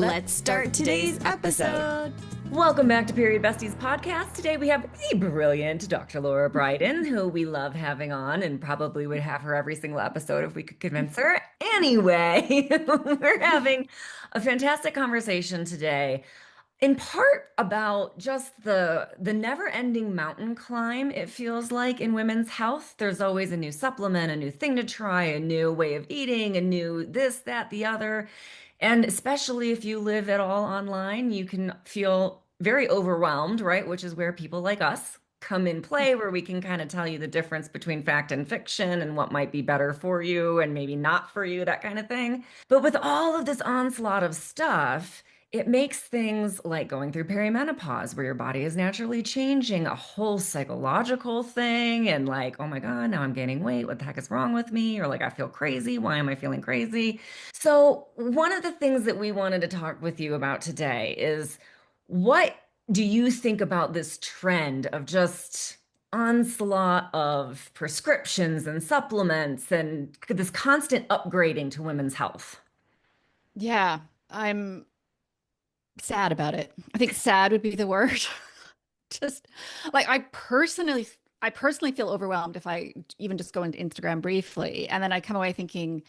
Let's start today's episode. Welcome back to Period Besties podcast. Today we have the brilliant Dr. Lara Briden, who we love having on and probably would have her every single episode if we could convince her. Anyway, we're having a fantastic conversation today, in part about just the never-ending mountain climb it feels like in women's health. There's always a new supplement, a new thing to try, a new way of eating, a new this, that, the other. And especially if you live at all online, you can feel very overwhelmed, right? Which is where people like us come in play, where we can kind of tell you the difference between fact and fiction and what might be better for you and maybe not for you, that kind of thing. But with all of this onslaught of stuff, it makes things like going through perimenopause, where your body is naturally changing, a whole psychological thing. And like, oh my God, now I'm gaining weight. What the heck is wrong with me? Or like, I feel crazy. Why am I feeling crazy? So, one of the things that we wanted to talk with you about today is, what do you think about this trend of just onslaught of prescriptions and supplements and this constant upgrading to women's health? Yeah, I'm sad about it. I think sad would be the word. Just like I personally feel overwhelmed if I even just go into Instagram briefly, and then I come away thinking,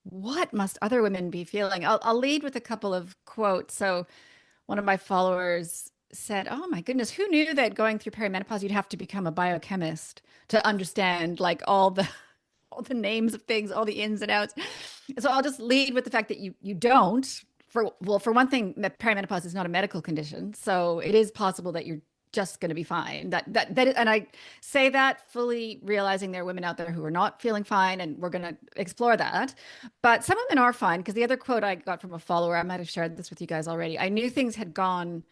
what must other women be feeling? I'll lead with a couple of quotes. So one of my followers said, "Oh my goodness, who knew that going through perimenopause you'd have to become a biochemist to understand like all the names of things, all the ins and outs." So I'll just lead with the fact that you don't. For one thing, that perimenopause is not a medical condition, so it is possible that you're just going to be fine. And I say that fully realizing there are women out there who are not feeling fine, and we're going to explore that. But some women are fine, because the other quote I got from a follower, I might have shared this with you guys already. I knew things had gone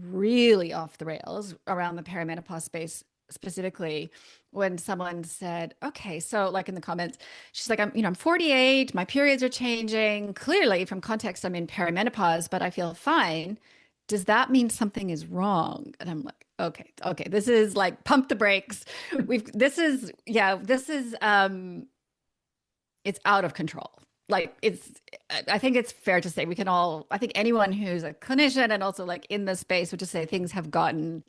really off the rails around the perimenopause space, specifically when someone said, okay, so like in the comments, she's like, I'm 48, my periods are changing. Clearly from context, I'm in perimenopause, but I feel fine. Does that mean something is wrong? And I'm like, okay, this is like pump the brakes. It's out of control. Like I think it's fair to say I think anyone who's a clinician and also like in the space would just say things have gotten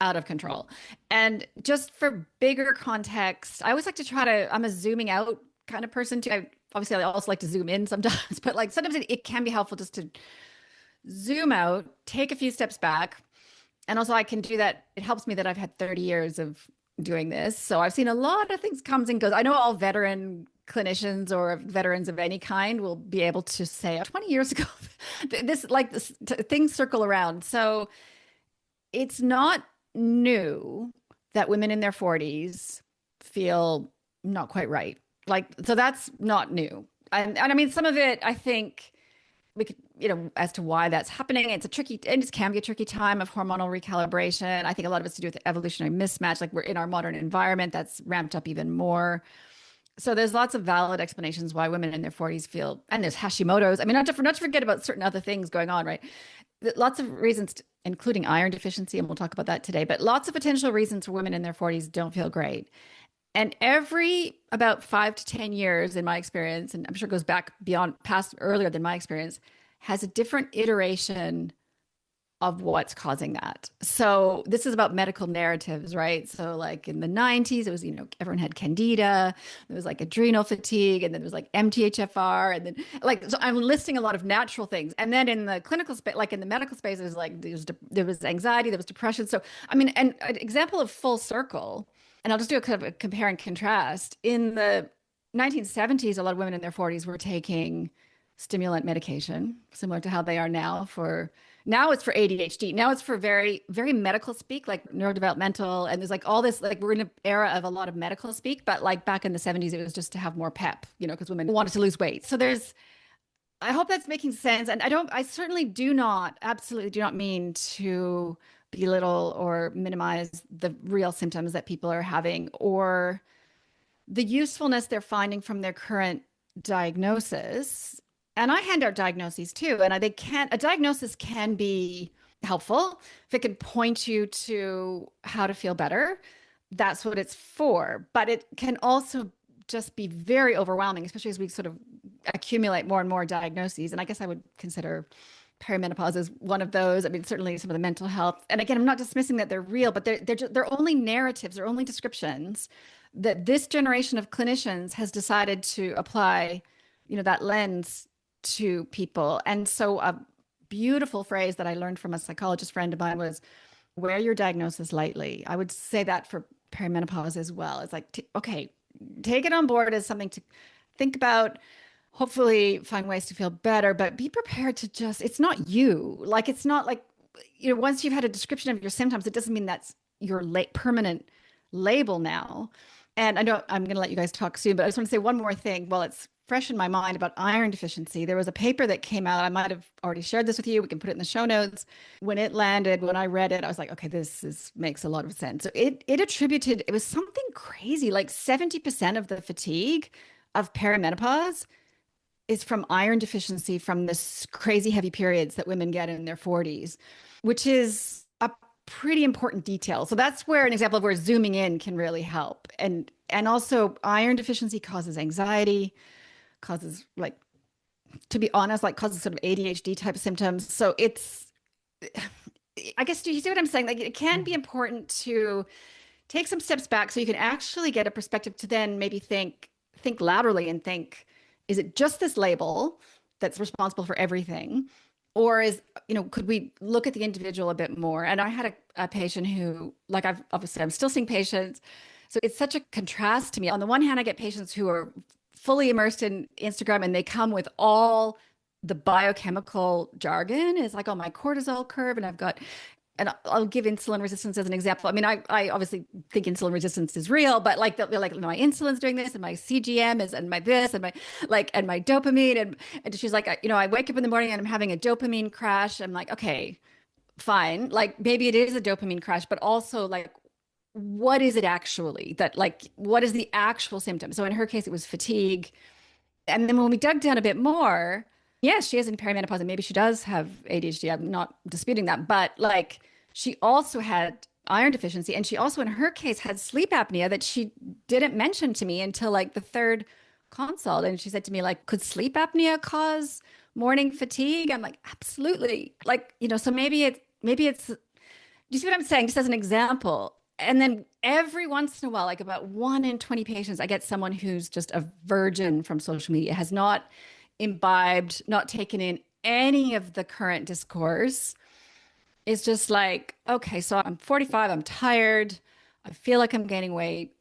out of control. And just for bigger context, I always like to I'm a zooming out kind of person too. Obviously I also like to zoom in sometimes, but like sometimes it can be helpful just to zoom out, take a few steps back. And also I can do that. It helps me that I've had 30 years of doing this. So I've seen a lot of things comes and goes. I know all veteran clinicians or veterans of any kind will be able to say, 20 years ago, things circle around. So it's not new that women in their 40s feel not quite right. Like, so that's not new. And I mean, some of it, I think we could, as to why that's happening. It can be a tricky time of hormonal recalibration. I think a lot of it's to do with evolutionary mismatch. Like, we're in our modern environment that's ramped up even more. So there's lots of valid explanations why women in their 40s feel, and there's Hashimoto's. I mean, not to forget about certain other things going on, right? Lots of reasons, including iron deficiency, and we'll talk about that today, but lots of potential reasons for women in their 40s don't feel great. And every about 5 to 10 years, in my experience, and I'm sure it goes back earlier than my experience, has a different iteration of what's causing that. So this is about medical narratives, right? So like in the 90s, it was, everyone had candida, there was like adrenal fatigue, and then there was like MTHFR, and then so I'm listing a lot of natural things. And then in the clinical space, like in the medical space, it was like, there was anxiety, there was depression. So, I mean, and an example of full circle, and I'll just do a kind of a compare and contrast. In the 1970s, a lot of women in their 40s were taking stimulant medication, similar to how they are now now it's for ADHD. Now it's for very, very medical speak, like neurodevelopmental. And there's like all this, like we're in an era of a lot of medical speak, but like back in the 70s, it was just to have more pep, because women wanted to lose weight. So I hope that's making sense. And I certainly absolutely do not mean to belittle or minimize the real symptoms that people are having or the usefulness they're finding from their current diagnosis. And I hand out diagnoses too. And a diagnosis can be helpful if it can point you to how to feel better. That's what it's for. But it can also just be very overwhelming, especially as we sort of accumulate more and more diagnoses. And I guess I would consider perimenopause is one of those. I mean, certainly some of the mental health. And again, I'm not dismissing that they're real, but they're only narratives, they're only descriptions that this generation of clinicians has decided to apply, that lens to people. And so a beautiful phrase that I learned from a psychologist friend of mine was wear your diagnosis lightly. I would say that for perimenopause as well. It's like, okay, take it on board as something to think about, hopefully find ways to feel better, but be prepared to it's not you. Like, it's not like, once you've had a description of your symptoms, it doesn't mean that's your permanent label now. And I know I'm going to let you guys talk soon, but I just want to say one more thing. Well, it's fresh in my mind about iron deficiency. There was a paper that came out. I might have already shared this with you. We can put it in the show notes. When it landed, when I read it, I was like, okay, makes a lot of sense. So it attributed, it was something crazy, like 70% of the fatigue of perimenopause is from iron deficiency from this crazy heavy periods that women get in their 40s, which is a pretty important detail. So that's where an example of where zooming in can really help. And also iron deficiency causes anxiety, causes, like, to be honest, like causes sort of ADHD type of symptoms. So I guess, do you see what I'm saying? Like, it can be important to take some steps back so you can actually get a perspective to then maybe think laterally and think, is it just this label that's responsible for everything? Or could we look at the individual a bit more? And I had a patient who, like, I'm still seeing patients. So it's such a contrast to me. On the one hand, I get patients who are fully immersed in Instagram and they come with all the biochemical jargon. It's like, oh, my cortisol curve, and I'll give insulin resistance as an example. I mean, I obviously think insulin resistance is real, but like they'll be like, my insulin's doing this and my CGM is, and my this and my and my dopamine. And she's like, I wake up in the morning and I'm having a dopamine crash. I'm like, okay, fine. Like, maybe it is a dopamine crash, but also, like, what is it actually what is the actual symptom? So in her case, it was fatigue. And then when we dug down a bit more, yes, she is in perimenopause and maybe she does have ADHD. I'm not disputing that. But like, she also had iron deficiency. And she also, in her case, had sleep apnea that she didn't mention to me until like the third consult. And she said to me, like, could sleep apnea cause morning fatigue? I'm like, absolutely. Like, so maybe it's, do you see what I'm saying? Just as an example. And then every once in a while, like about 1 in 20 patients, I get someone who's just a virgin from social media, has not imbibed, not taken in any of the current discourse. It's just like, okay, so I'm 45, I'm tired, I feel like I'm gaining weight.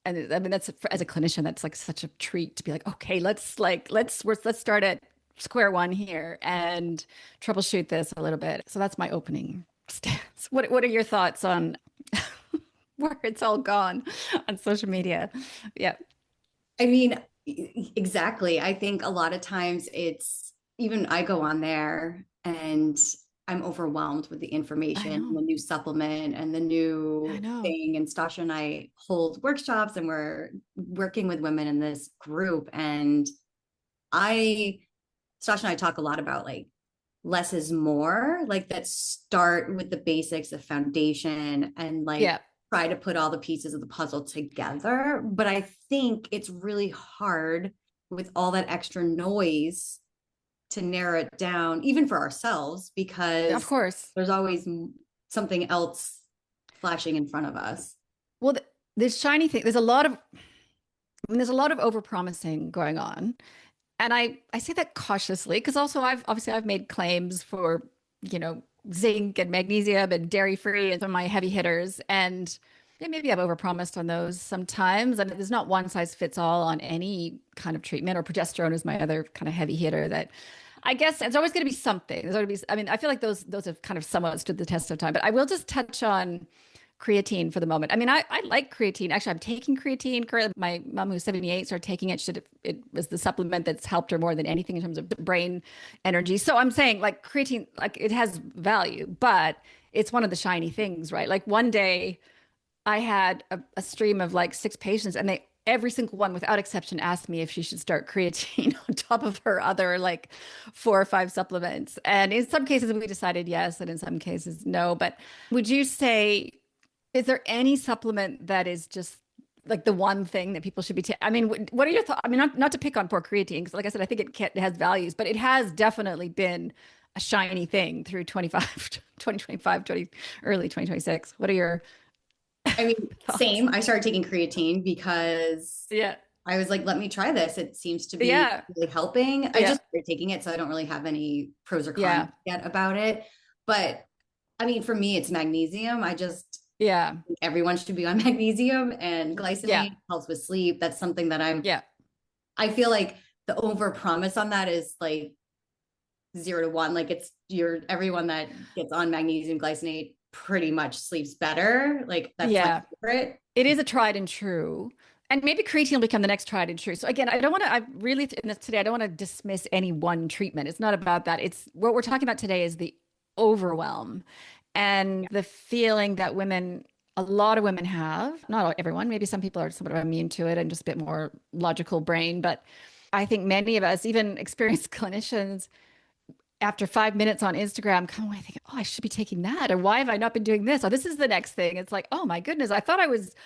And I mean, that's, as a clinician, that's like such a treat to be like, okay, let's start at square one here and troubleshoot this a little bit. So that's my opening stance. What are your thoughts on where it's all gone on social media? Yeah. I mean, exactly. I think a lot of times even I go on there and I'm overwhelmed with the information and the new supplement and the new thing. And Stasha and I hold workshops and we're working with women in this group. And Stasha and I talk a lot about like less is more, like that start with the basics of foundation and try to put all the pieces of the puzzle together. But I think it's really hard with all that extra noise to narrow it down, even for ourselves, because of course there's always something else flashing in front of us. Well, this shiny thing, there's a lot of overpromising going on. And I say that cautiously because also I've made claims for, zinc and magnesium and dairy-free and some of my heavy hitters. And maybe I've overpromised on those sometimes. I mean, there's not one size fits all on any kind of treatment, or progesterone is my other kind of heavy hitter that I guess it's always going to be something. There's going to be, I mean, I feel like those have kind of somewhat stood the test of time, but I will just touch on creatine for the moment. I mean, I like creatine. Actually, I'm taking creatine currently. My mom, who's 78, started taking it. It was the supplement that's helped her more than anything in terms of brain energy. So I'm saying, like, creatine, like, it has value, but it's one of the shiny things, right? Like, one day I had a stream of like 6 patients, and every single one without exception asked me if she should start creatine on top of her other like 4 or 5 supplements. And in some cases we decided yes, and in some cases no. But would you say, is there any supplement that is just like the one thing that people should be taking? I mean, what are your thoughts? I mean, not to pick on poor creatine, because like I said, I think it has values, but it has definitely been a shiny thing through 2025, early 2026. What are your I mean, thoughts? same. I started taking creatine because Yeah. I was like, let me try this. It seems to be Yeah. really helping. I Yeah. just started taking it, so I don't really have any pros or cons Yeah. yet about it. But I mean, for me, it's magnesium. I just Yeah. think everyone should be on magnesium, and Yeah. glycinate helps with sleep. That's something that Yeah. I feel like the over promise on that is like 0 to 1. Like everyone that gets on magnesium glycinate pretty much sleeps better. Like that's my Yeah. favorite. It is a tried and true. And maybe creatine will become the next tried and true. So again, I really, in this today, I don't want to dismiss any one treatment. It's not about that. It's what we're talking about today is the overwhelm and the feeling that a lot of women have, not everyone, maybe some people are somewhat immune to it and just a bit more logical brain. But I think many of us, even experienced clinicians, after 5 minutes on Instagram, come away thinking, oh, I should be taking that. Or why have I not been doing this? Oh, this is the next thing. It's like, oh my goodness, I thought I was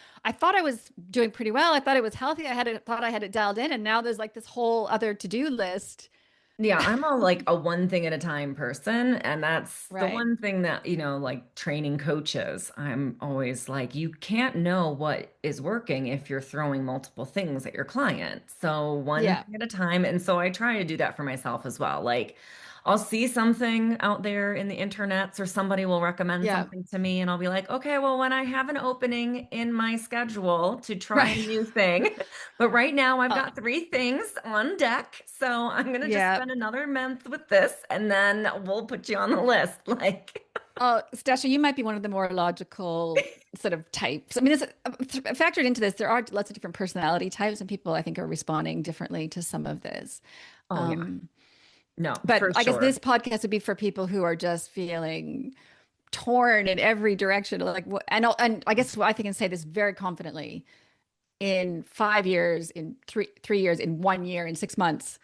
doing pretty well. I thought it was healthy. Thought I had it dialed in. And now there's like this whole other to-do list. Yeah, I'm a like a one thing at a time person. And that's the Right. one thing that, like training coaches, I'm always like, you can't know what is working if you're throwing multiple things at your client. So one Yeah. thing at a time. And so I try to do that for myself as well. Like I'll see something out there in the internets or somebody will recommend Yeah. something to me and I'll be like, okay, well, when I have an opening in my schedule to try a Right. new thing, but right now I've Uh, got three things on deck. So I'm gonna just yeah. spend another month with this and then we'll put you on the list. Like, Oh, Stasha, you might be one of the more logical sort of types. I mean, this factored into this. There are lots of different personality types, and people I think are responding differently to some of this. oh yeah, Um, no, but for I guess sure. this podcast would be for people who are just feeling torn in every direction. Like, and I guess I think I can say this very confidently. In 5 years, in three years, in 1 year, in 6 months,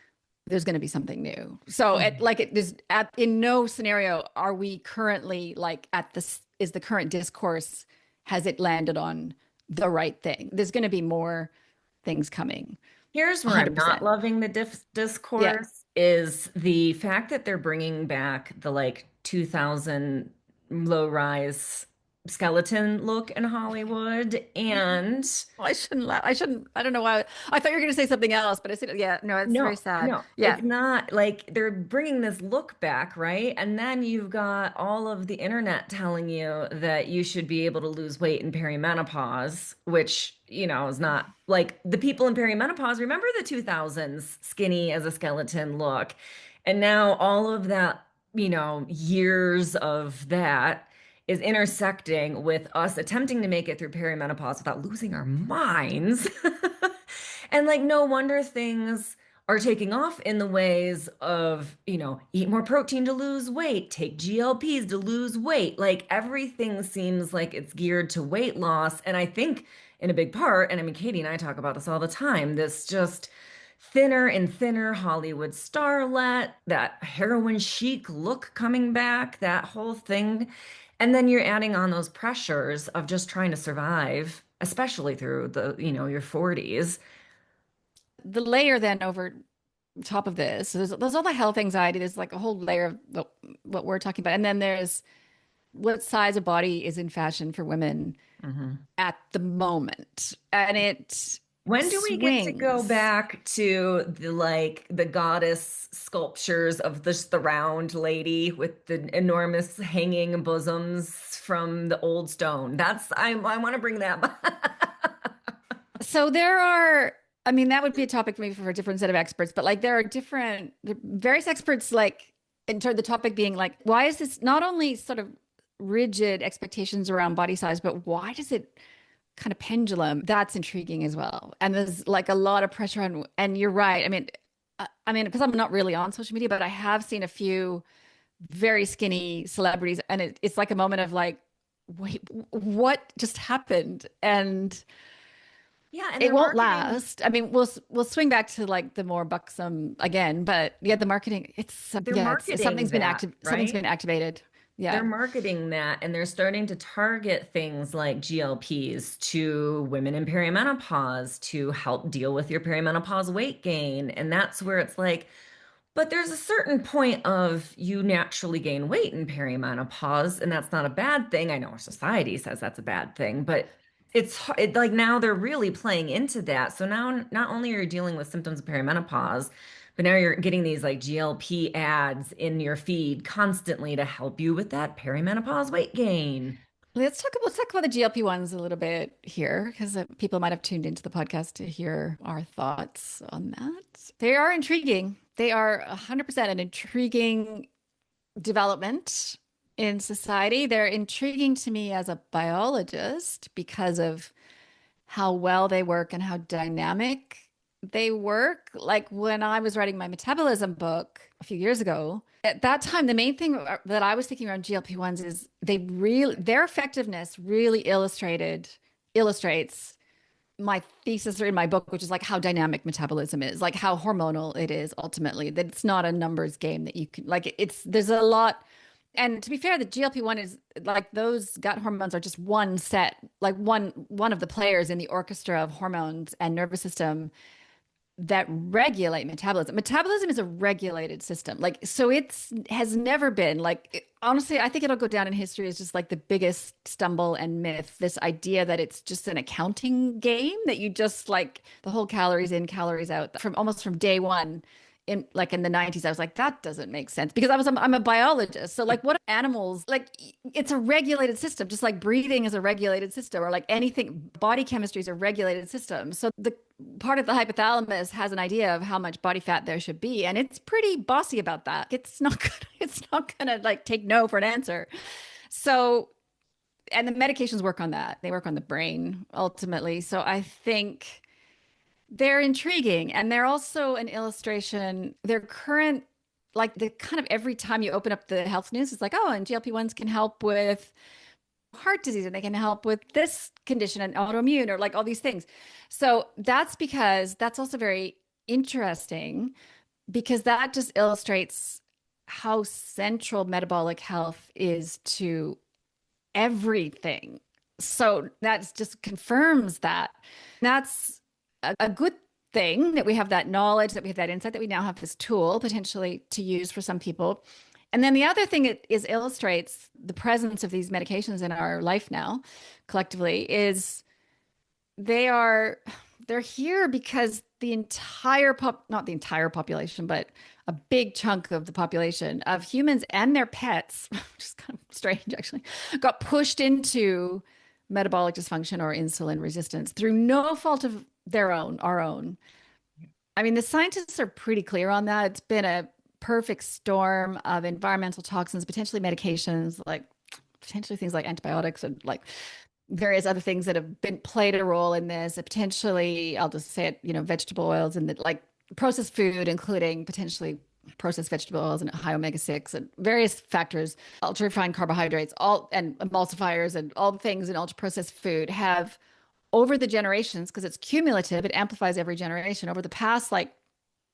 there's going to be something new. So, Oh, in no scenario are we currently like at this. Is the current discourse, has it landed on the right thing? There's going to be more things coming. here's where I'm not 100%. loving the Yeah. discourse is the fact that they're bringing back the like 2000 low rise skeleton look in Hollywood and I shouldn't laugh. I shouldn't. I don't know why. I thought you were going to say something else, but I said, yeah, no, it's very no, sad. no, Yeah. it's not like they're bringing this look back, right? And then you've got all of the internet telling you that you should be able to lose weight in perimenopause, which, is not like the people in perimenopause remember the 2000s skinny as a skeleton look. And now all of that, years of that is intersecting with us attempting to make it through perimenopause without losing our minds. And like, no wonder things are taking off in the ways of, eat more protein to lose weight, take GLPs to lose weight. Like everything seems like it's geared to weight loss. And I think in a big part, and I mean, Katie and I talk about this all the time, this just thinner and thinner Hollywood starlet, that heroin chic look coming back, that whole thing. And then you're adding on those pressures of just trying to survive, especially through your 40s. The layer then over top of this, so there's all the health anxiety. There's like a whole layer of what we're talking about. And then there's what size of body is in fashion for women Mhm. at the moment. And it When do we get to go swings. back to the goddess sculptures of the round lady with the enormous hanging bosoms from the old stone? I want to bring that back. So I mean, that would be a topic maybe for a different set of experts, but like there are various experts, like in terms of the topic being like, why is this not only sort of rigid expectations around body size, but why does it kind of pendulum? That's intriguing as well. And there's like a lot of pressure on, and you're right. I mean, because I'm not really on social media, but I have seen a few very skinny celebrities, and it's like a moment of like, wait, what just happened? And Yeah, and it their won't marketing, last. I mean, we'll swing back to like the more buxom again, but yeah, the marketing, they're yeah, it's marketing something's been that, something's right? been activated. Yeah. They're marketing that and they're starting to target things like GLPs to women in perimenopause to help deal with your perimenopause weight gain. And that's where it's like, but there's a certain point of you naturally gain weight in perimenopause, and that's not a bad thing. I know our society says that's a bad thing, but like now they're really playing into that. So now not only are you dealing with symptoms of perimenopause, but now you're getting these like GLP ads in your feed constantly to help you with that perimenopause weight gain. Let's talk about the GLP-1s a little bit here, because people might have tuned into the podcast to hear our thoughts on that. They are intriguing. They are 100% an intriguing development in society. They're intriguing to me as a biologist because of how well they work and how dynamic they work. Like when I was writing my metabolism book a few years ago, at that time, the main thing that I was thinking around GLP-1s is their effectiveness really illustrates my thesis or in my book, which is like how dynamic metabolism is, like how hormonal it is ultimately, that it's not a numbers game that you can like there's a lot. And to be fair, the GLP-1 is like those gut hormones are just one set, like one of the players in the orchestra of hormones and nervous system that regulate metabolism. Metabolism is a regulated system. Like, so has never been honestly, I think it'll go down in history as just like the biggest stumble and myth. This idea that it's just an accounting game that you just like the whole calories in, calories out from day one. In the 90s, I was like, that doesn't make sense because I'm a biologist. So like what animals, like it's a regulated system, just like breathing is a regulated system or like anything, body chemistry is a regulated system. So the part of the hypothalamus has an idea of how much body fat there should be. And it's pretty bossy about that. It's not gonna like take no for an answer. So, and the medications work on that. They work on the brain ultimately. So I think they're intriguing and they're also an illustration. They're current, like the kind of every time you open up the health news, it's like, oh, and GLP-1s can help with heart disease and they can help with this condition and autoimmune or like all these things. So that's because that's also very interesting because that just illustrates how central metabolic health is to everything. So that just confirms that. That's a good thing that we have that knowledge, that we have that insight, that we now have this tool potentially to use for some people. And then the other thing it illustrates the presence of these medications in our life now collectively is they're here because not the entire population, but a big chunk of the population of humans and their pets, which is kind of strange actually, got pushed into metabolic dysfunction or insulin resistance through no fault of our own. I mean, the scientists are pretty clear on that. It's been a perfect storm of environmental toxins, potentially medications, like potentially things like antibiotics and like various other things that have played a role in this. Potentially, I'll just say it, vegetable oils and like processed food, including potentially processed vegetable oils and high omega-6 and various factors, ultra refined carbohydrates, and emulsifiers and all the things in ultra processed food have over the generations, because it's cumulative, it amplifies every generation. Over the past like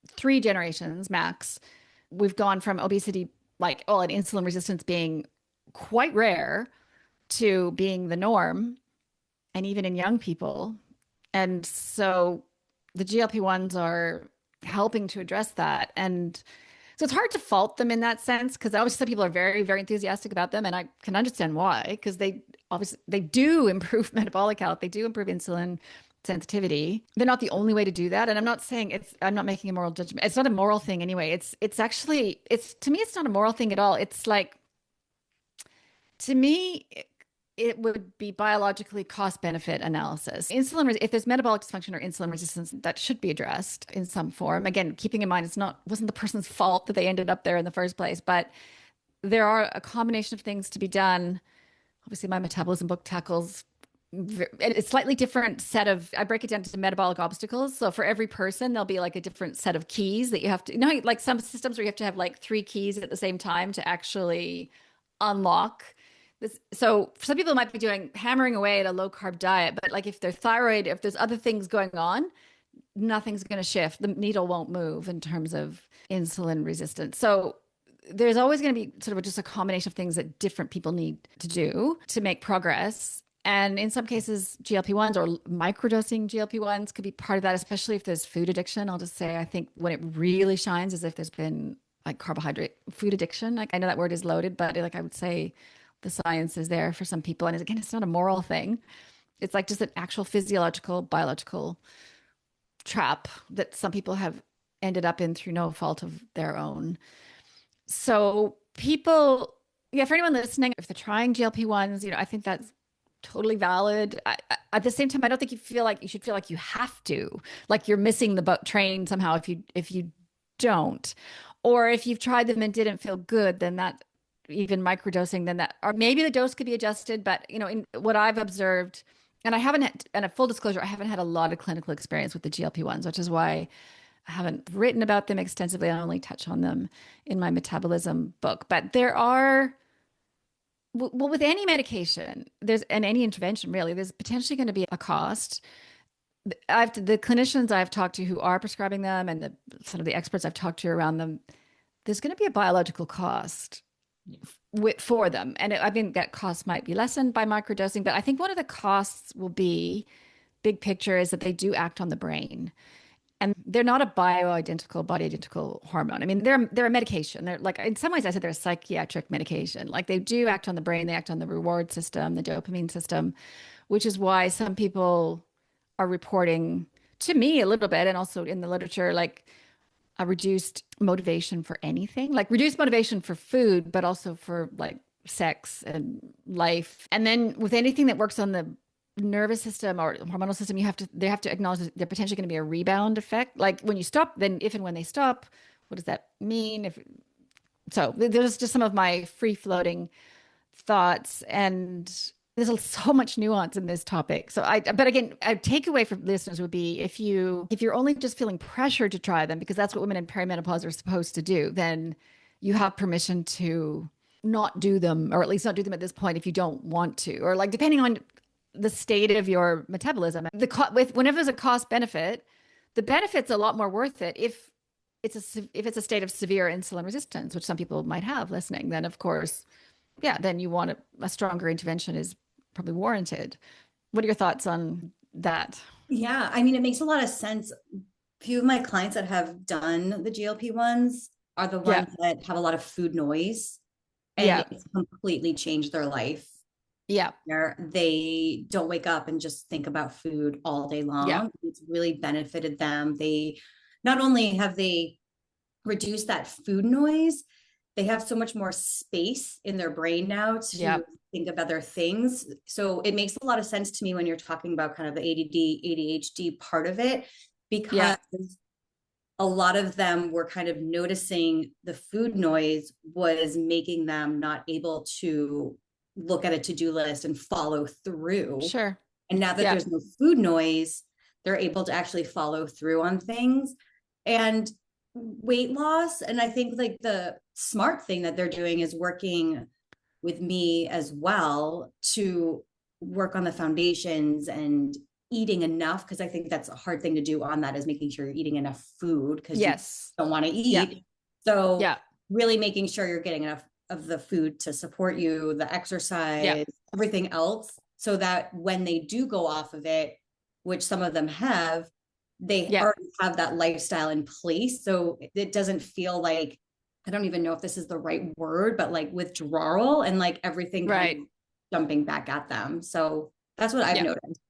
3 generations max, we've gone from obesity, and insulin resistance being quite rare to being the norm, and even in young people. And so the GLP-1s are helping to address that. And so it's hard to fault them in that sense, because obviously some people are very, very enthusiastic about them. And I can understand why, because they do improve metabolic health. They do improve insulin sensitivity. They're not the only way to do that. And I'm not saying I'm not making a moral judgment. It's not a moral thing anyway. It's actually, to me, it's not a moral thing at all. It's like, to me, it would be biologically cost benefit analysis. If there's metabolic dysfunction or insulin resistance, that should be addressed in some form. Again, keeping in mind, wasn't the person's fault that they ended up there in the first place, but there are a combination of things to be done. Obviously, my metabolism book tackles a slightly different set of, I break it down to metabolic obstacles. So for every person, there'll be like a different set of keys that you have to, like some systems where you have to have like 3 keys at the same time to actually unlock this. So some people might be hammering away at a low carb diet, but like if there's other things going on, nothing's going to shift. The needle won't move in terms of insulin resistance. So there's always going to be sort of just a combination of things that different people need to do to make progress. And in some cases, GLP-1s or microdosing GLP-1s could be part of that, especially if there's food addiction. I'll just say, I think when it really shines is if there's been like carbohydrate food addiction. Like I know that word is loaded, but like I would say the science is there for some people. And again, it's not a moral thing. It's like just an actual physiological, biological trap that some people have ended up in through no fault of their own. So people, yeah, for anyone listening, if they're trying GLP-1s, I think that's totally valid. At the same time, I don't think you should feel like you have to, like you're missing the boat train somehow if you don't, or if you've tried them and didn't feel good, then that even microdosing, then that, or maybe the dose could be adjusted. But in what I've observed, and I haven't had, and a full disclosure, I haven't had a lot of clinical experience with the GLP-1s, which is why I haven't written about them extensively. I only touch on them in my Metabolism book. But there are, well, with any medication, and any intervention really, there's potentially going to be a cost. The clinicians I've talked to who are prescribing them, and some of the experts I've talked to around them, there's going to be a biological cost for them. And I think that cost might be lessened by microdosing, but I think one of the costs will be, big picture, is that they do act on the brain. And they're not a bioidentical, body identical hormone. I mean, they're a medication. They're like, in some ways, I said they're a psychiatric medication. Like they do act on the brain, they act on the reward system, the dopamine system, which is why some people are reporting to me a little bit, and also in the literature, like a reduced motivation for anything, like reduced motivation for food, but also for like sex and life. And then with anything that works on the nervous system or hormonal system, they have to acknowledge that there's potentially going to be a rebound effect. Like when you stop, then if and when they stop, what does that mean? So there's just some of my free floating thoughts, and there's so much nuance in this topic. But again, a takeaway for listeners would be if you're only just feeling pressured to try them because that's what women in perimenopause are supposed to do, then you have permission to not do them, or at least not do them at this point if you don't want to, or like depending on the state of your metabolism. Whenever there's a cost benefit, the benefit's a lot more worth it if it's a state of severe insulin resistance, which some people might have listening. Then of course, yeah, then you want a stronger intervention is probably warranted. What are your thoughts on that? Yeah, I mean, it makes a lot of sense. A few of my clients that have done the GLP-1s are the ones that have a lot of food noise, and it's completely changed their life. Yeah. Where they don't wake up and just think about food all day long. Yeah. It's really benefited them. Not only have they reduced that food noise, they have so much more space in their brain now to think of other things. So it makes a lot of sense to me when you're talking about kind of the ADD, ADHD part of it, because a lot of them were kind of noticing the food noise was making them not able to look at a to-do list and follow through. Sure. And now that there's no food noise, they're able to actually follow through on things. And weight loss, and I think like the smart thing that they're doing is working with me as well to work on the foundations and eating enough, because I think that's a hard thing to do on that, is making sure you're eating enough food because you don't want to eat. Yeah. So really making sure you're getting enough of the food to support you, the exercise, everything else, so that when they do go off of it, which some of them have, they already have that lifestyle in place. So it doesn't feel like, I don't even know if this is the right word, but like withdrawal and like everything kind of jumping back at them. So that's what I've noticed.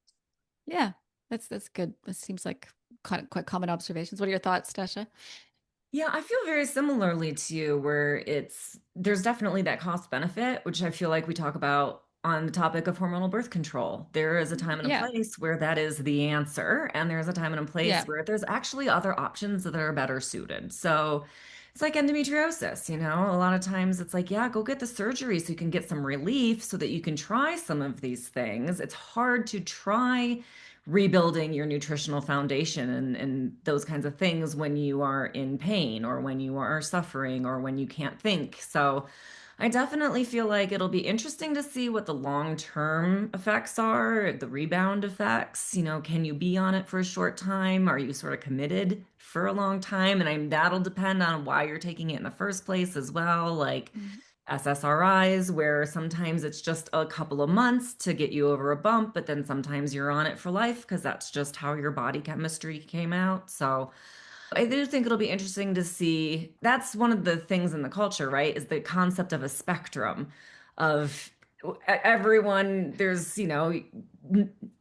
Yeah, that's good. This seems like quite common observations. What are your thoughts, Tasha? Yeah, I feel very similarly to you, where there's definitely that cost benefit, which I feel like we talk about on the topic of hormonal birth control. There is a time and a place where that is the answer, and there's a time and a place where there's actually other options that are better suited. So it's like endometriosis, a lot of times it's like, go get the surgery so you can get some relief so that you can try some of these things. It's hard to try rebuilding your nutritional foundation and those kinds of things when you are in pain or when you are suffering or when you can't think. So I definitely feel like it'll be interesting to see what the long-term effects are, the rebound effects. Can you be on it for a short time? Are you sort of committed for a long time? And that'll depend on why you're taking it in the first place as well. Like SSRIs, where sometimes it's just a couple of months to get you over a bump, but then sometimes you're on it for life because that's just how your body chemistry came out. So I do think it'll be interesting to see. That's one of the things in the culture, right? Is the concept of a spectrum of everyone. There's,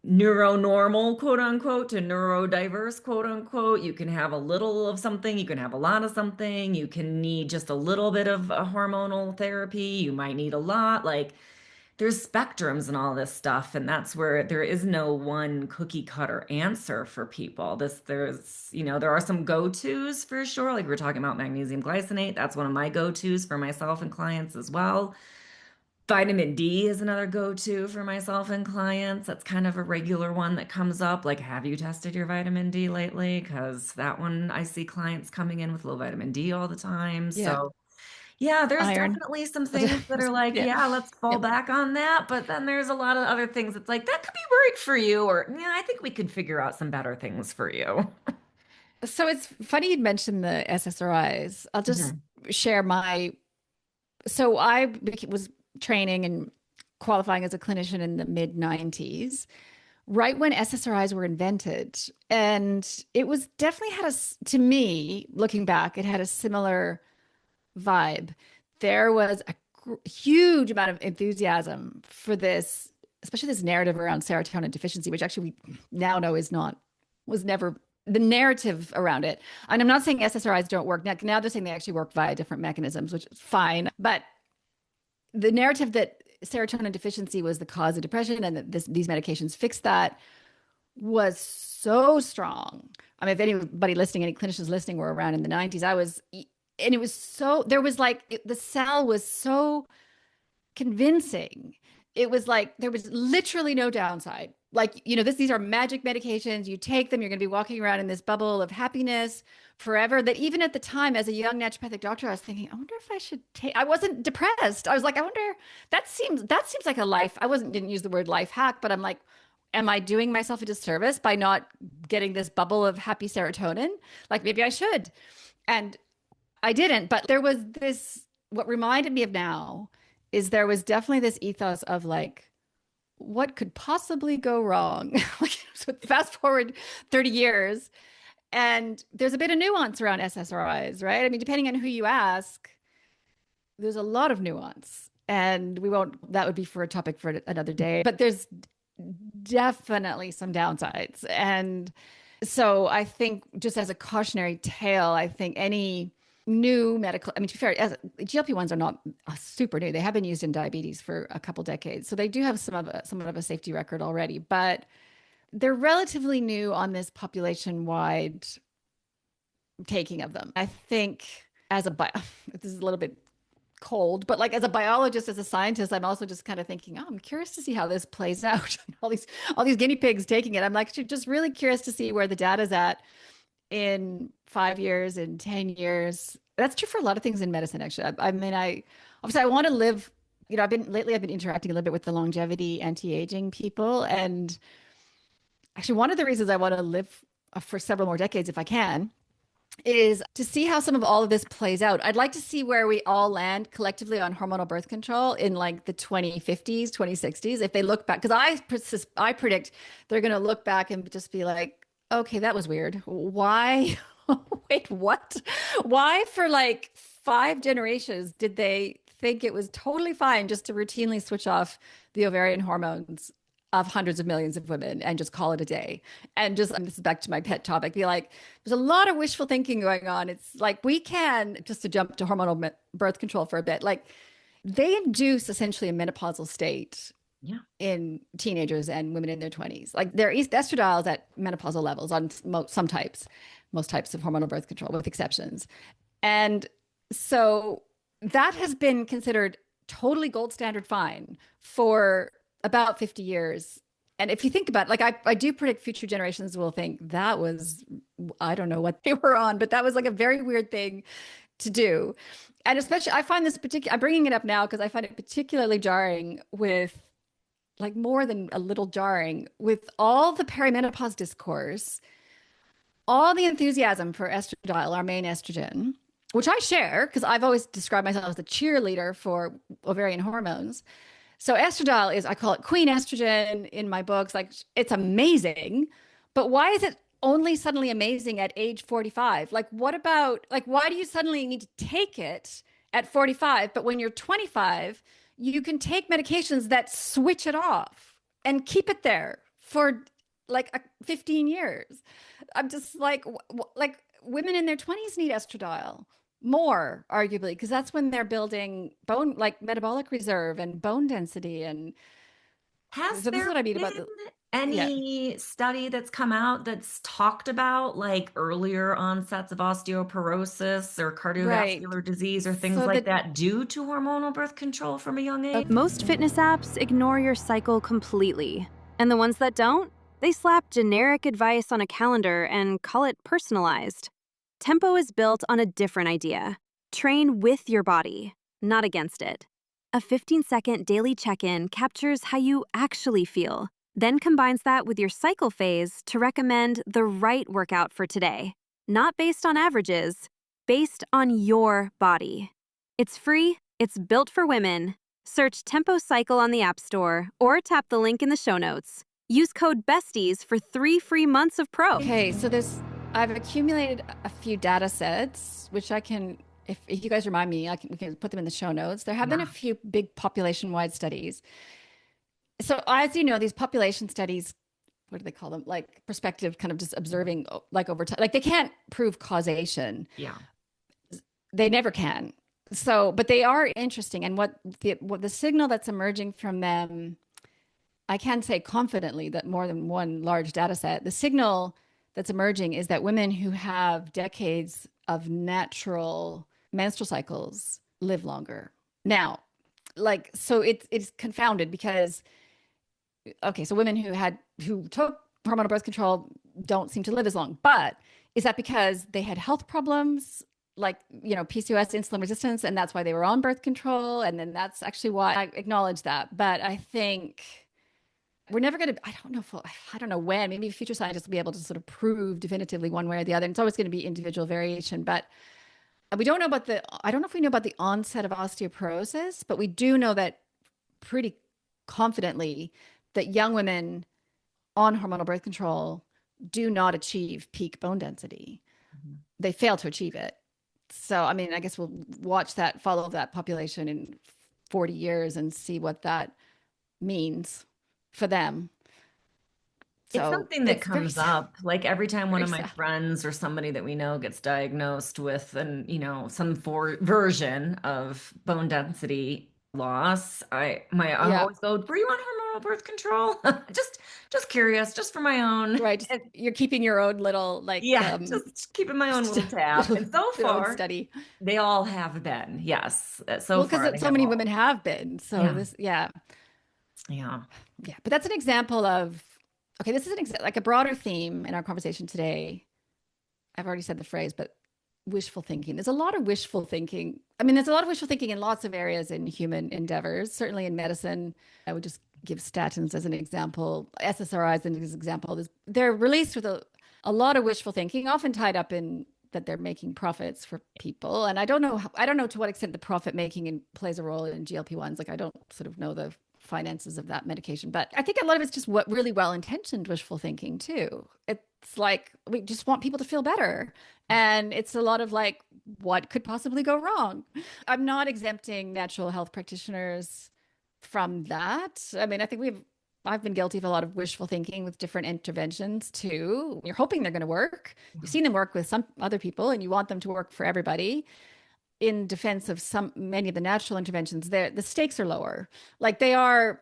neuronormal, quote unquote, to neurodiverse, quote unquote. You can have a little of something, you can have a lot of something, you can need just a little bit of a hormonal therapy, you might need a lot. Like, there's spectrums and all this stuff, and that's where there is no one cookie cutter answer for people. There are some go-tos for sure. Like we were talking about magnesium glycinate. That's one of my go-tos for myself and clients as well. Vitamin D is another go-to for myself and clients. That's kind of a regular one that comes up. Like, have you tested your vitamin D lately? Because that one, I see clients coming in with low vitamin D all the time. Yeah. So yeah, there's Iron. definitely some things that are like, yeah, let's fall back on that. But then there's a lot of other things that's like, that could be right for you. Or, yeah, I think we could figure out some better things for you. So it's funny you'd mentioned the SSRIs. I'll just share so was training and qualifying as a clinician in the mid 90s, right when SSRIs were invented. And it was definitely to me, looking back, it had a similar vibe. There was a huge amount of enthusiasm for this, especially this narrative around serotonin deficiency, which actually we now know was never the narrative around it. And I'm not saying SSRIs don't work. Now they're saying they actually work via different mechanisms, which is fine. But the narrative that serotonin deficiency was the cause of depression and that these medications fixed that was so strong. I mean, if anybody listening, any clinicians listening were around in the 90s, and it was so, there was like, the cell was so convincing. It was like, there was literally no downside. Like, these are magic medications. You take them, you're going to be walking around in this bubble of happiness forever. That even at the time, as a young naturopathic doctor, I was thinking, I wonder if I should I wasn't depressed. I was like, I wonder, that seems like a life. Didn't use the word life hack, but I'm like, am I doing myself a disservice by not getting this bubble of happy serotonin? Like, maybe I should. And I didn't, but there was what reminded me of now is there was definitely this ethos of like, what could possibly go wrong? So fast forward 30 years, and there's a bit of nuance around SSRIs, right? I mean, depending on who you ask, there's a lot of nuance, and that would be for a topic for another day, but there's definitely some downsides. And so I think, just as a cautionary tale, I think any new medical, to be fair, GLP-1s are not super new. They have been used in diabetes for a couple decades. So they do have somewhat of a safety record already, but they're relatively new on this population-wide taking of them. I think this is a little bit cold, but like as a biologist, as a scientist, I'm also just kind of thinking, I'm curious to see how this plays out. all these guinea pigs taking it. I'm like just really curious to see where the data's at in 5 years, in 10 years. That's true for a lot of things in medicine, actually. I mean, obviously I want to live, I've been interacting a little bit with the longevity, anti-aging people. And actually one of the reasons I want to live for several more decades, if I can, is to see how some of all of this plays out. I'd like to see where we all land collectively on hormonal birth control in like the 2050s, 2060s. If they look back, because I predict they're going to look back and just be like, okay, that was weird. Why? Wait, what? Why for like 5 generations did they think it was totally fine just to routinely switch off the ovarian hormones of hundreds of millions of women and just call it a day? And this is back to my pet topic, be like, there's a lot of wishful thinking going on. It's like, we can, just to jump to hormonal birth control for a bit, like they induce essentially a menopausal state in teenagers and women in their 20s. Like there is estradiols at menopausal levels on most types of hormonal birth control, with exceptions. And so that has been considered totally gold standard fine for about 50 years And if you think about it, like I do predict future generations will think that was, I don't know what they were on, but that was like a very weird thing to do. And especially, I find this particular, I'm bringing it up now because I find it particularly jarring with, like more than a little jarring, with all the perimenopause discourse, all the enthusiasm for estradiol, our main estrogen, which I share because I've always described myself as the cheerleader for ovarian hormones. So estradiol is, I call it queen estrogen in my books. Like it's amazing, but why is it only suddenly amazing at age 45? Like what about, like why do you suddenly need to take it at 45? But when you're 25, you can take medications that switch it off and keep it there for like 15 years. I'm just like women in their 20s need estradiol more, arguably, because that's when they're building bone, like metabolic reserve and bone density. And Has so this is there what I mean been about the any study that's come out that's talked about like earlier onsets of osteoporosis or right. cardiovascular disease or things So like that that due to hormonal birth control from a young age? Most fitness apps ignore your cycle completely. And the ones that don't, they slap generic advice on a calendar and call it personalized. Tempo is built on a different idea. Train with your body, not against it. A 15-second daily check-in captures how you actually feel, then combines that with your cycle phase to recommend the right workout for today. Not based on averages, based on your body. It's free, it's built for women. Search Tempo Cycle on the App Store or tap the link in the show notes. Use code BESTIES for 3 free months of Pro. okay, so I've accumulated a few data sets, which I can, if you guys remind me, we can put them in the show notes. There have been a few big population-wide studies. So as you know, these population studies, what do they call them? Like prospective, kind of just observing, like over time. Like they can't prove causation. Yeah. They never can. So, but they are interesting. And what the signal that's emerging from them, I can say confidently that more than one large data set, the signal that's emerging is that women who have decades of natural menstrual cycles live longer. Now, like, so it's confounded because, okay, so women who took hormonal birth control don't seem to live as long, but is that because they had health problems like, you know, PCOS, insulin resistance, and that's why they were on birth control? And then that's actually why I acknowledge that. But I think we're never going to, I don't know when, maybe future scientists will be able to sort of prove definitively one way or the other. And it's always going to be individual variation, but we don't know about I don't know if we know about the onset of osteoporosis, but we do know that pretty confidently that young women on hormonal birth control do not achieve peak bone density. Mm-hmm. They fail to achieve it. So, I mean, I guess we'll follow that population in 40 years and see what that means for them. So it's something that comes up like every time one of my sad. friends or somebody that we know gets diagnosed with some version of bone density loss. I always go, were you on hormonal birth control? just curious, just for my own. Right. You're keeping your own little just keeping my own little tab. And so far, study. They all have been. Yes. So because so many women have been. So Yeah. But that's an example of, okay, this is like a broader theme in our conversation today. I've already said the phrase, but wishful thinking. There's a lot of wishful thinking. I mean, there's a lot of wishful thinking in lots of areas in human endeavors, certainly in medicine. I would just give statins as an example, SSRIs as an example. They're released with a lot of wishful thinking, often tied up in that they're making profits for people. And I don't know to what extent the profit making plays a role in GLP-1s. Like I don't sort of know the finances of that medication, but I think a lot of it's just what really well-intentioned wishful thinking too. It's like we just want people to feel better, and it's a lot of like, what could possibly go wrong? I'm not exempting natural health practitioners from that. I mean, I think I've been guilty of a lot of wishful thinking with different interventions too. You're hoping they're going to work. You've seen them work with some other people, and you want them to work for everybody. In defense of many of the natural interventions, the stakes are lower. Like they are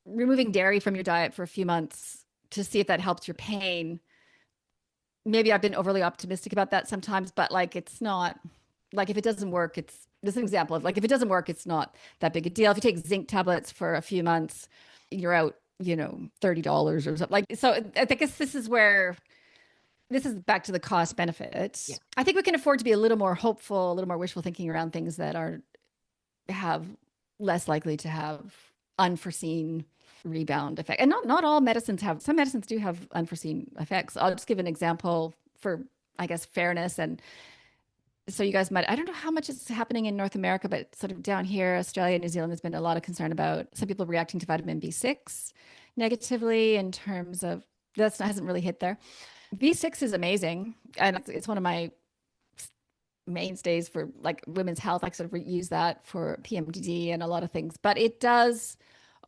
removing dairy from your diet for a few months to see if that helps your pain. Maybe I've been overly optimistic about that sometimes, but like it's not, like if it doesn't work, this is an example of like if it doesn't work, it's not that big a deal. If you take zinc tablets for a few months, you're out $30 or something. Like, so I guess this is back to the cost benefit. Yeah. I think we can afford to be a little more hopeful, a little more wishful thinking around things that have less likely to have unforeseen rebound effect. And not all medicines have, some medicines do have unforeseen effects. I'll just give an example for, I guess, fairness. And so you guys I don't know how much is happening in North America, but sort of down here, Australia, New Zealand, there's been a lot of concern about some people reacting to vitamin B6 negatively in terms of, hasn't really hit there. B6 is amazing. And it's one of my mainstays for like women's health. I sort of use that for PMDD and a lot of things, but it does,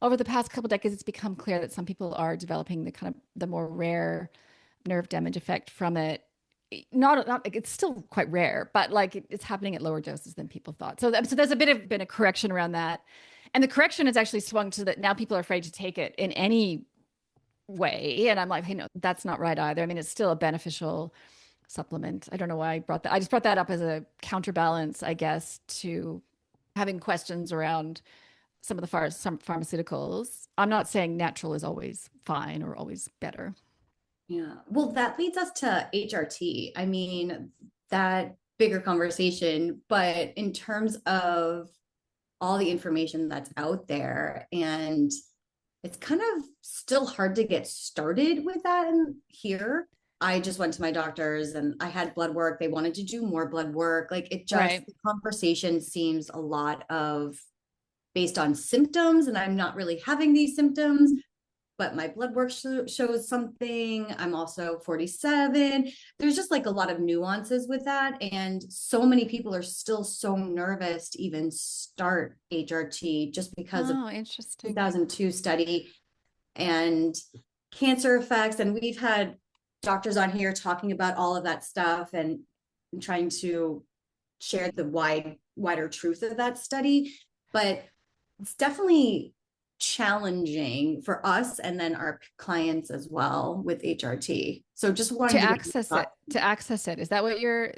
over the past couple of decades, it's become clear that some people are developing the more rare nerve damage effect from it. Not it's still quite rare, but like it's happening at lower doses than people thought. So there's been a correction around that. And the correction has actually swung to that now people are afraid to take it in any way. And I'm like, hey, no, that's not right either. I mean, it's still a beneficial supplement. I don't know why I brought that. I just brought that up as a counterbalance, I guess, to having questions around some of some pharmaceuticals. I'm not saying natural is always fine or always better. Yeah. Well, that leads us to HRT. I mean, that bigger conversation, but in terms of all the information that's out there, and it's kind of still hard to get started with that here. I just went to my doctors and I had blood work. They wanted to do more blood work. Like it just, right. The conversation seems a lot of based on symptoms, and I'm not really having these symptoms, but my blood work shows something. I'm also 47. There's just like a lot of nuances with that. And so many people are still so nervous to even start HRT just because of interesting 2002 study and cancer effects. And we've had doctors on here talking about all of that stuff and trying to share the wider truth of that study. But it's definitely challenging for us and then our clients as well with HRT. So just wanting to access it. Is that what you're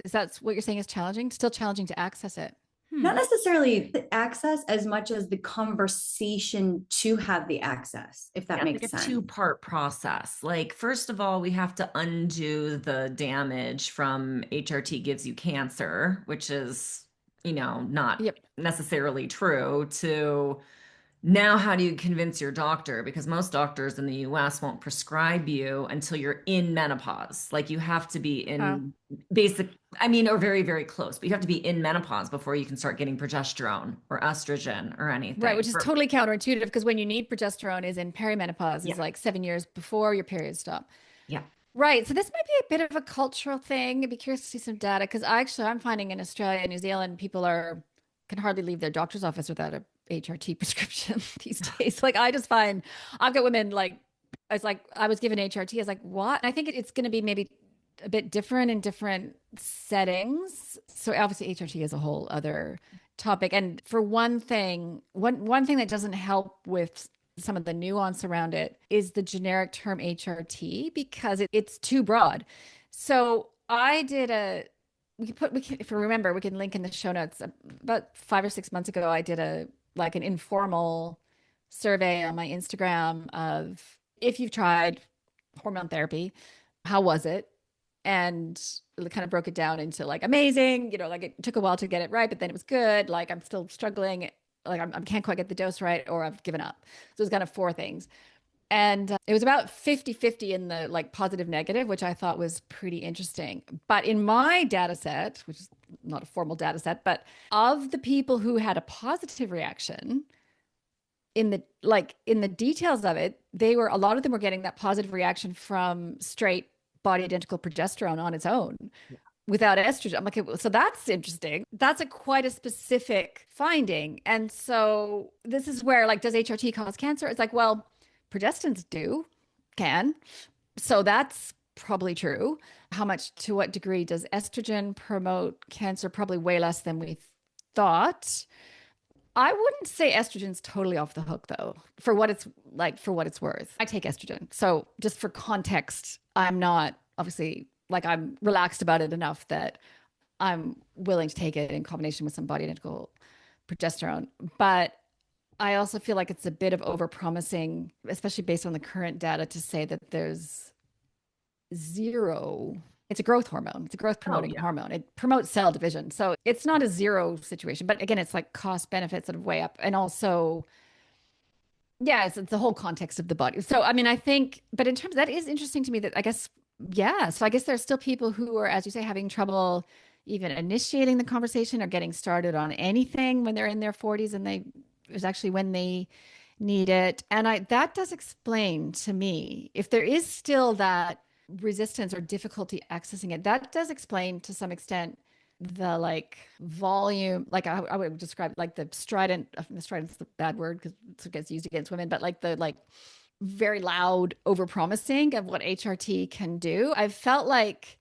saying is challenging? Still challenging to access it. Not necessarily the access as much as the conversation to have the access, if that makes sense. It's a two-part process. Like, first of all, we have to undo the damage from HRT gives you cancer, which is, not necessarily true, to now how do you convince your doctor? Because most doctors in the US won't prescribe you until you're in menopause. Like you have to be in or very, very close, but you have to be in menopause before you can start getting progesterone or estrogen or anything. Right, which is totally counterintuitive because when you need progesterone is in perimenopause, is like 7 years before your period stop. Yeah. Right. So this might be a bit of a cultural thing. I'd be curious to see some data because I'm finding in Australia and New Zealand, people can hardly leave their doctor's office without a HRT prescription these days. Like I just find I've got women like, I was given HRT. I was like, what? And I think it's going to be maybe a bit different in different settings. So obviously HRT is a whole other topic. And for one thing that doesn't help with some of the nuance around it is the generic term HRT because it's too broad. So I did if you remember, we can link in the show notes. About 5 or 6 months ago, I did an informal survey on my Instagram of if you've tried hormone therapy, how was it? And it kind of broke it down into like amazing, like it took a while to get it right, but then it was good. Like I'm still struggling, like I can't quite get the dose right, or I've given up. So it was kind of 4 things. And it was about 50-50 in the like positive negative, which I thought was pretty interesting. But in my data set, which is not a formal data set, but of the people who had a positive reaction, in the details of it, a lot of them were getting that positive reaction from straight body identical progesterone on its own without estrogen. I'm like, so that's interesting. That's quite a specific finding. And so this is where like, does HRT cause cancer? It's like, well, progestins can. So that's probably true. To what degree does estrogen promote cancer? Probably way less than we thought. I wouldn't say estrogen's totally off the hook though, for what it's worth. I take estrogen. So just for context, I'm not obviously I'm relaxed about it enough that I'm willing to take it in combination with some body identical progesterone. But I also feel like it's a bit of overpromising, especially based on the current data, to say that there's zero. It's a growth hormone. It's a growth promoting hormone. It promotes cell division. So it's not a zero situation. But again, it's like cost benefits sort of way up. And also, yeah, it's the whole context of the body. So, I mean, I think, but in terms, that is interesting to me that I guess, yeah. So I guess there's still people who are, as you say, having trouble even initiating the conversation or getting started on anything when they're in their 40s and it was actually when they need it. And that does explain to me, if there is still that resistance or difficulty accessing it, that does explain to some extent the like volume, like I would describe like the strident's the bad word because it gets used against women, but like the like very loud overpromising of what HRT can do. I felt like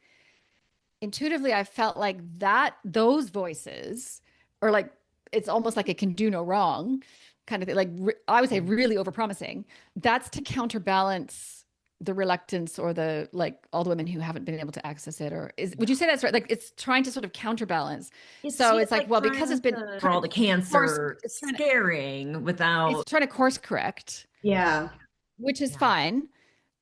intuitively, I felt like that those voices are like, it's almost like it can do no wrong kind of thing. Like I would say really overpromising. That's to counterbalance the reluctance or the like all the women who haven't been able to access it, or would you say that's right? Like it's trying to sort of counterbalance. So it's like, well, because it's been for all the cancer scaring without, it's trying to course correct. Yeah. Which is fine.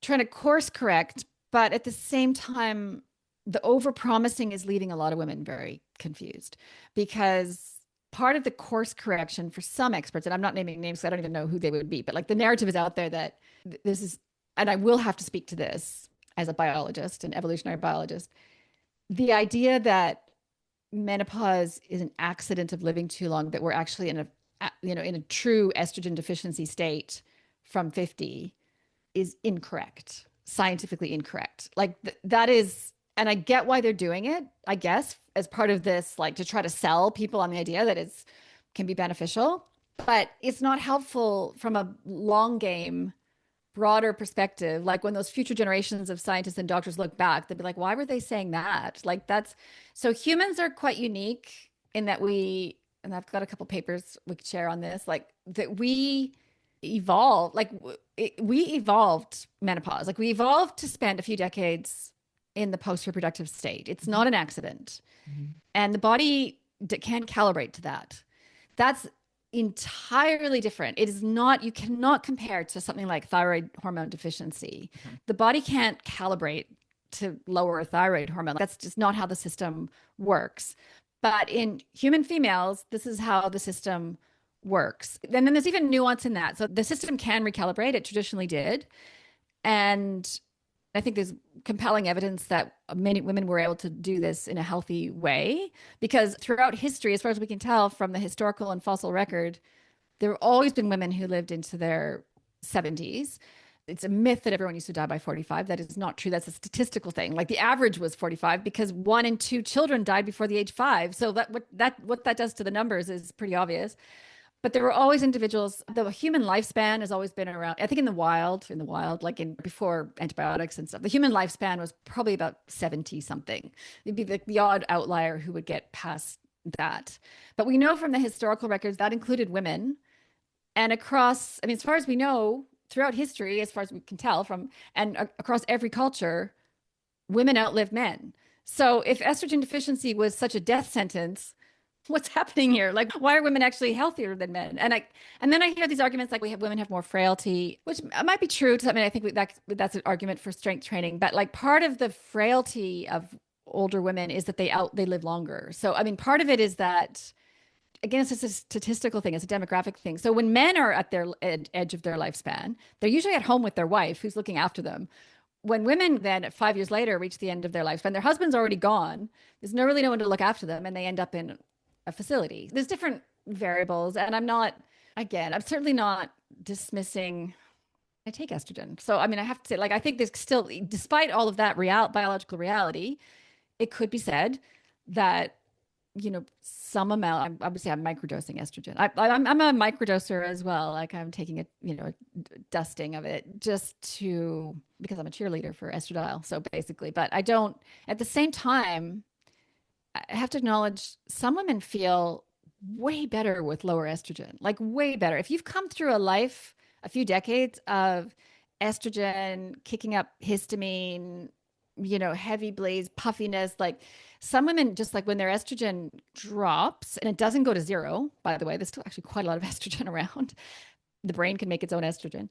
Trying to course correct, but at the same time, the overpromising is leaving a lot of women very confused because part of the course correction for some experts, and I'm not naming names, so I don't even know who they would be, but like the narrative is out there that this is, and I will have to speak to this as a biologist, an evolutionary biologist, the idea that menopause is an accident of living too long, that we're actually in a true estrogen deficiency state from 50 is incorrect, scientifically incorrect. Like that is, and I get why they're doing it, I guess, as part of this, like to try to sell people on the idea that it's can be beneficial, but it's not helpful from a long game broader perspective. Like when those future generations of scientists and doctors look back, they'd be like, why were they saying that? Like that's, so humans are quite unique in that and I've got a couple papers we could share on this, like that we evolved, like we evolved menopause. Like we evolved to spend a few decades in the post-reproductive state. It's not an accident. And the body can calibrate to that. That's entirely different. It is not, you cannot compare to something like thyroid hormone deficiency. The body can't calibrate to lower thyroid hormone. That's just not how the system works. But in human females, this is how the system works. And then there's even nuance in that. So the system can recalibrate. It traditionally did. And I think there's compelling evidence that many women were able to do this in a healthy way, because throughout history, as far as we can tell from the historical and fossil record, there have always been women who lived into their 70s. It's a myth that everyone used to die by 45. That is not true. That's a statistical thing. Like the average was 45 because 1 in 2 children died before the age 5. So what that does to the numbers is pretty obvious. But there were always individuals. The human lifespan has always been around, I think in the wild, like before antibiotics and stuff, the human lifespan was probably about 70 something. It'd be the odd outlier who would get past that. But we know from the historical records that included women. And across, I mean, as far as we know, throughout history, as far as we can tell across every culture, women outlive men. So if estrogen deficiency was such a death sentence, what's happening here? Like, why are women actually healthier than men? And then I hear these arguments like women have more frailty, which might be true to something. I think that's an argument for strength training. But like part of the frailty of older women is that they live longer. So I mean, part of it is that, again, it's just a statistical thing, it's a demographic thing. So when men are at their edge of their lifespan, they're usually at home with their wife who's looking after them. When women then 5 years later reach the end of their lifespan, their husband's already gone. There's really no one to look after them, and they end up in a facility. There's different variables, and I'm certainly not dismissing. I take estrogen, so I mean, I have to say, like, I think there's still, despite all of that biological reality, it could be said that some amount. I would say I'm microdosing estrogen. I'm a microdoser as well. Like I'm taking a dusting of it because I'm a cheerleader for estradiol. So basically, but I don't. At the same time, I have to acknowledge some women feel way better with lower estrogen, like way better. If you've come through a few decades of estrogen kicking up histamine, heavy blaze, puffiness. Like some women, just like when their estrogen drops, and it doesn't go to zero, by the way, there's still actually quite a lot of estrogen around. The brain can make its own estrogen.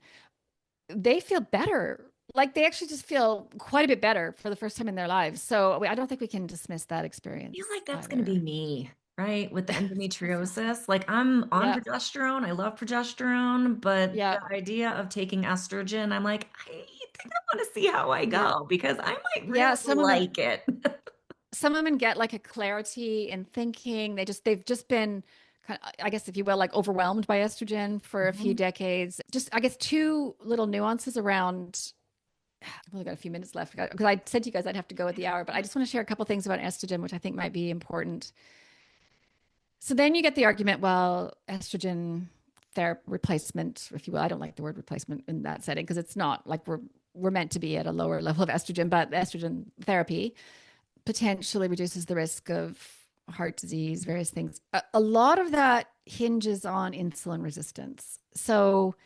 They feel better. Like they actually just feel quite a bit better for the first time in their lives. So I don't think we can dismiss that experience. I feel like that's going to either. be me, right? With the endometriosis. Like I'm on progesterone. I love progesterone, but the idea of taking estrogen, I'm like, I think I want to see how I go because I might really like it. Some women get like a clarity in thinking. They've just been kind of, I guess, if you will, like overwhelmed by estrogen for a few decades. Just, I guess, two little nuances around. I've only got a few minutes left because I said to you guys I'd have to go at the hour, but I just want to share a couple things about estrogen, which I think might be important. So then you get the argument, well, estrogen therapy replacement, if you will. I don't like the word replacement in that setting because it's not like we're meant to be at a lower level of estrogen, but estrogen therapy potentially reduces the risk of heart disease, various things. A lot of that hinges on insulin resistance. So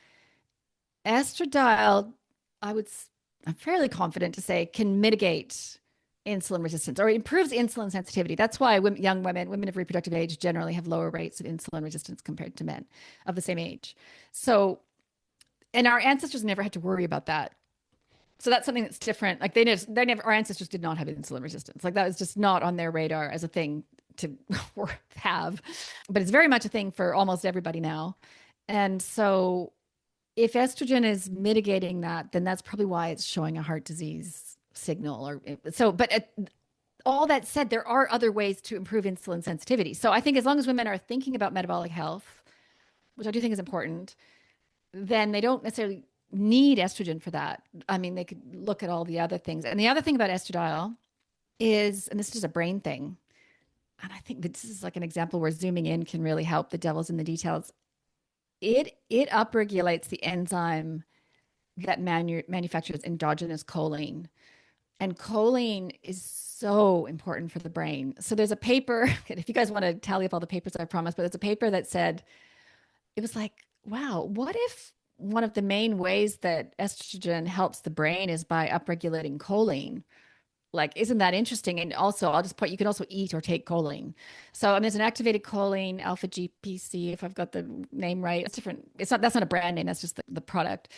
estradiol, I'm fairly confident to say, can mitigate insulin resistance or improves insulin sensitivity. That's why young women of reproductive age generally have lower rates of insulin resistance compared to men of the same age. So, and our ancestors never had to worry about that. So that's something that's different. Like our ancestors did not have insulin resistance. Like that was just not on their radar as a thing to have, but it's very much a thing for almost everybody now. And so if estrogen is mitigating that, then that's probably why it's showing a heart disease signal but all that said, there are other ways to improve insulin sensitivity. So I think as long as women are thinking about metabolic health, which I do think is important, then they don't necessarily need estrogen for that. I mean, they could look at all the other things. And the other thing about estradiol is, and this is just a brain thing, and I think this is like an example where zooming in can really help. The devil's in the details. It upregulates the enzyme that manufactures endogenous choline. And choline is so important for the brain. So there's a paper, if you guys want to tally up all the papers, I promise, but there's a paper that said, it was like, wow, what if one of the main ways that estrogen helps the brain is by upregulating choline? Like, isn't that interesting? And also, I'll just point, you can also eat or take choline. So there's an activated choline, alpha GPC, if I've got the name right. It's different. That's not a brand name. That's just the product.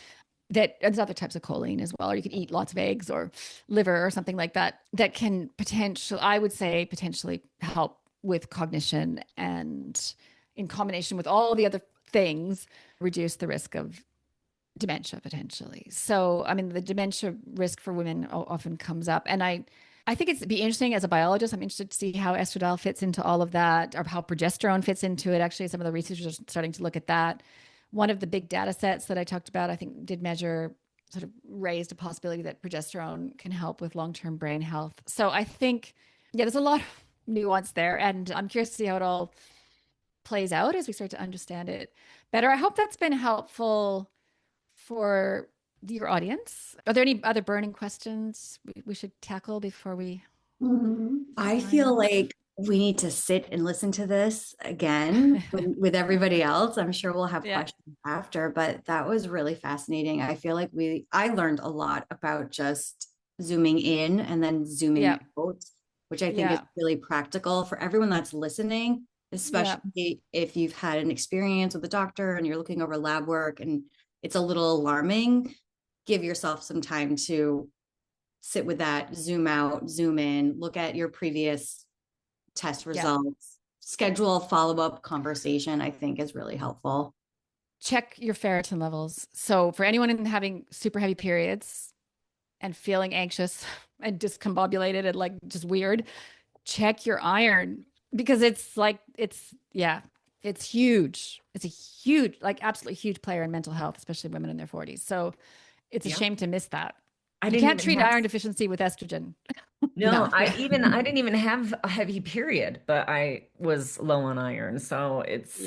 There's other types of choline as well, or you could eat lots of eggs or liver or something like that, that can potentially help with cognition and in combination with all the other things, reduce the risk of dementia potentially. So, I mean, the dementia risk for women often comes up. And I think it'd be interesting as a biologist. I'm interested to see how estradiol fits into all of that, or how progesterone fits into it. Actually, some of the researchers are starting to look at that. One of the big data sets that I talked about, I think sort of raised a possibility that progesterone can help with long-term brain health. So I think, there's a lot of nuance there. And I'm curious to see how it all plays out as we start to understand it better. I hope that's been helpful for your audience. Are there any other burning questions we should tackle before we? I feel like we need to sit and listen to this again with everybody else. I'm sure we'll have questions after, but that was really fascinating. I feel like I learned a lot about just zooming in and then zooming out, which I think is really practical for everyone that's listening, especially if you've had an experience with a doctor and you're looking over lab work and it's a little alarming. Give yourself some time to sit with that, zoom out, zoom in, look at your previous test results, schedule a follow-up conversation, I think is really helpful. Check your ferritin levels. So for anyone having super heavy periods and feeling anxious and discombobulated and like just weird, check your iron, because it's huge. It's a huge, like absolutely huge player in mental health, especially women in their 40s. So it's a shame to miss that. You can't treat iron deficiency with estrogen. No, I didn't even have a heavy period, but I was low on iron. So it's,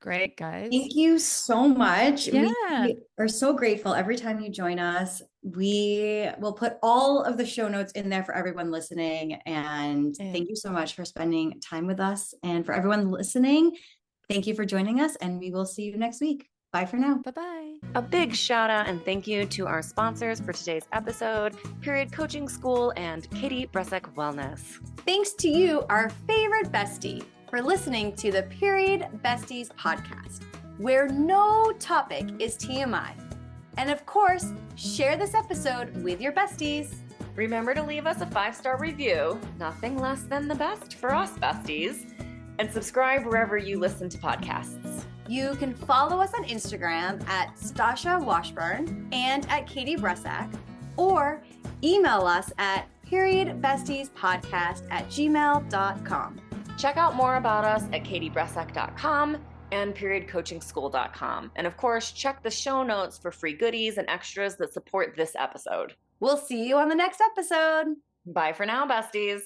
Great, guys. Thank you so much. We are so grateful every time you join us. We will put all of the show notes in there for everyone listening. And thank you so much for spending time with us. And for everyone listening, thank you for joining us. And we will see you next week. Bye for now. Bye-bye. A big shout out and thank you to our sponsors for today's episode, Period Coaching School and Katie Bresek Wellness. Thanks to you, our favorite bestie, for listening to the Period Besties podcast, where no topic is TMI. And of course, share this episode with your besties. Remember to leave us a 5-star review, nothing less than the best for us besties, and subscribe wherever you listen to podcasts. You can follow us on Instagram at Stasha Washburn and at Katie Bresek, or email us at periodbestiespodcast@gmail.com. Check out more about us at katiebresek.com and periodcoachingschool.com. And of course, check the show notes for free goodies and extras that support this episode. We'll see you on the next episode. Bye for now, besties.